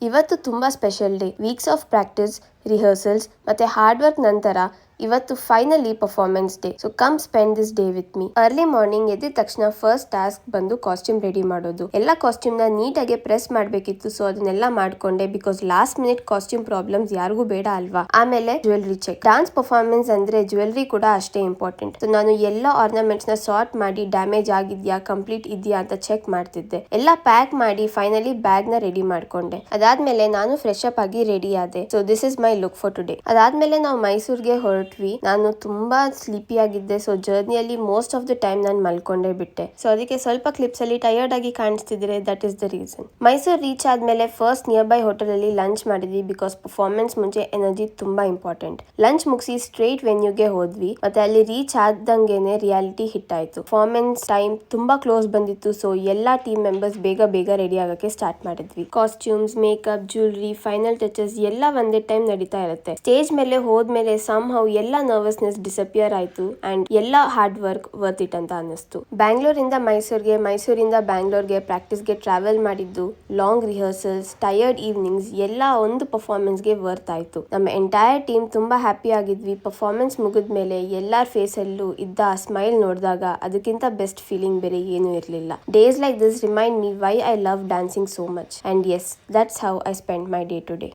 ಇವತ್ತು ತುಂಬಾ special day. Weeks of practice, rehearsals ಮತ್ತೆ ಹಾರ್ಡ್ ವರ್ಕ್ ನಂತರ ಇವತ್ತು finally performance day. So come spend this day with me. Early morning ಎದ್ದ ತಕ್ಷಣ ಫಸ್ಟ್ ಟಾಸ್ಕ್ ಬಂದು ಕಾಸ್ಟ್ಯೂಮ್ ರೆಡಿ ಮಾಡೋದು. ಎಲ್ಲ ಕಾಸ್ಟ್ಯೂಮ್ ನ ನೀಟಾಗಿ ಪ್ರೆಸ್ ಮಾಡ್ಬೇಕಿತ್ತು. ಸೊ ಅದನ್ನೆಲ್ಲ ಮಾಡ್ಕೊಂಡೆ, because last minute costume problems ಯಾರಿಗೂ ಬೇಡ ಅಲ್ವಾ. ಆಮೇಲೆ ಜ್ಯುವೆಲ್ರಿ ಚೆಕ್. ಡಾನ್ಸ್ ಪರ್ಫಾರ್ಮೆನ್ಸ್ ಅಂದ್ರೆ ಜ್ಯುವೆಲ್ರಿ ಕೂಡ ಅಷ್ಟೇ ಇಂಪಾರ್ಟೆಂಟ್. ಸೊ ನಾನು ಎಲ್ಲ ಆರ್ನಮೆಂಟ್ಸ್ ನ ಸಾರ್ಟ್ ಮಾಡಿ ಡ್ಯಾಮೇಜ್ ಆಗಿದ್ಯಾ, ಕಂಪ್ಲೀಟ್ ಇದೆಯಾ ಅಂತ ಚೆಕ್ ಮಾಡ್ತಿದ್ದೆ. ಎಲ್ಲ ಪ್ಯಾಕ್ ಮಾಡಿ ಫೈನಲಿ ಬ್ಯಾಗ್ ನ ರೆಡಿ ಮಾಡ್ಕೊಂಡೆ. ಅದಾದ್ಮೇಲೆ ನಾನು ಫ್ರೆಶ್ ಅಪ್ ಆಗಿ ರೆಡಿ ಆದೆ. So this is my look for today. ಅದಾದ್ಮೇಲೆ ನಾವು ಮೈಸೂರ್ಗೆ ಹೊರಟ್ವಿ. ನಾನು ತುಂಬಾ ಸ್ಲೀಪಿ ಆಗಿದ್ದೆ. ಸೊ ಜರ್ನಿಯಲ್ಲಿ ಮೋಸ್ಟ್ ಆಫ್ ದ ಟೈಮ್ ನಾನು ಮಲ್ಕೊಂಡೇ ಬಿಟ್ಟೆ. ಸೊ ಅದಕ್ಕೆ ಸ್ವಲ್ಪ ಕ್ಲಿಪ್ಸ್ ಅಲ್ಲಿ ಟಯರ್ಡ್ ಆಗಿ ಕಾಣಿಸ್ತಿದ್ರೆ that is the reason. Mysuru reach ಆದ್ಮೇಲೆ ಫಸ್ಟ್ ನಿಯರ್ ಬೈ ಹೋಟೆಲ್ ಅಲ್ಲಿ ಲಂಚ್ ಮಾಡಿದ್ವಿ, ಬಿಕಾಸ್ ಪರ್ಫಾರ್ಮೆನ್ಸ್ ಮುಂಚೆ ಎನರ್ಜಿ ತುಂಬಾ ಇಂಪಾರ್ಟೆಂಟ್. ಲಂಚ್ ಮುಗಿಸಿ ಸ್ಟ್ರೇಟ್ ವೆನ್ಯೂಗೆ ಹೋದ್ವಿ. ಮತ್ತೆ ಅಲ್ಲಿ ರೀಚ್ ಆದಂಗೆನೆ ರಿಯಾಲಿಟಿ ಹಿಟ್ ಆಯ್ತು. ಪರ್ಫಾರ್ಮೆನ್ಸ್ ಟೈಮ್ ತುಂಬಾ ಕ್ಲೋಸ್ ಬಂದಿತ್ತು. ಸೊ ಎಲ್ಲಾ ಟೀಮ್ ಮೆಂಬರ್ಸ್ ಬೇಗ ರೆಡಿ ಆಗಕ್ಕೆ ಸ್ಟಾರ್ಟ್ ಮಾಡಿದ್ವಿ. Costumes, makeup, jewellery, final touches ಎಲ್ಲ ಒಂದೇ ಟೈಮ್ ನಡೀತಾ ಇರುತ್ತೆ. ಸ್ಟೇಜ್ ಮೇಲೆ ಹೋದ್ಮೇಲೆ ಸಮ್ ಹೌ ಎಲ್ಲ ನರ್ವಸ್ನೆಸ್ ಡಿಸಪಿಯರ್ ಆಯ್ತು ಅಂಡ್ ಎಲ್ಲ ಹಾರ್ಡ್ ವರ್ಕ್ ವರ್ತ್ ಇಟ್ ಅಂತ ಅನ್ನಿಸ್ತು. ಬ್ಯಾಂಗ್ಳೂರಿಂದ ಮೈಸೂರಿಗೆ, ಮೈಸೂರಿಂದ ಬ್ಯಾಂಗ್ಳೂರ್ಗೆ ಪ್ರಾಕ್ಟೀಸ್ಗೆ ಟ್ರಾವೆಲ್ ಮಾಡಿದ್ದು, ಲಾಂಗ್ ರಿಹರ್ಸಲ್ಸ್, ಟಯರ್ಡ್ ಈವ್ನಿಂಗ್ಸ್ ಎಲ್ಲ ಒಂದು ಪರ್ಫಾರ್ಮೆನ್ಸ್ಗೆ ವರ್ತ್ ಆಯ್ತು. ನಮ್ಮ ಎಂಟೈರ್ ಟೀಮ್ ತುಂಬಾ ಹ್ಯಾಪಿ ಆಗಿದ್ವಿ. ಪರ್ಫಾರ್ಮೆನ್ಸ್ ಮುಗಿದ್ಮೇಲೆ ಎಲ್ಲಾರ ಫೇಸ್ ಅಲ್ಲೂ ಇದ್ದ ಸ್ಮೈಲ್ ನೋಡಿದಾಗ ಅದಕ್ಕಿಂತ ಬೆಸ್ಟ್ ಫೀಲಿಂಗ್ ಬೇರೆ ಏನೂ ಇರಲಿಲ್ಲ. Days like this remind me why I love dancing so much. And yes, that's how I spent my day today.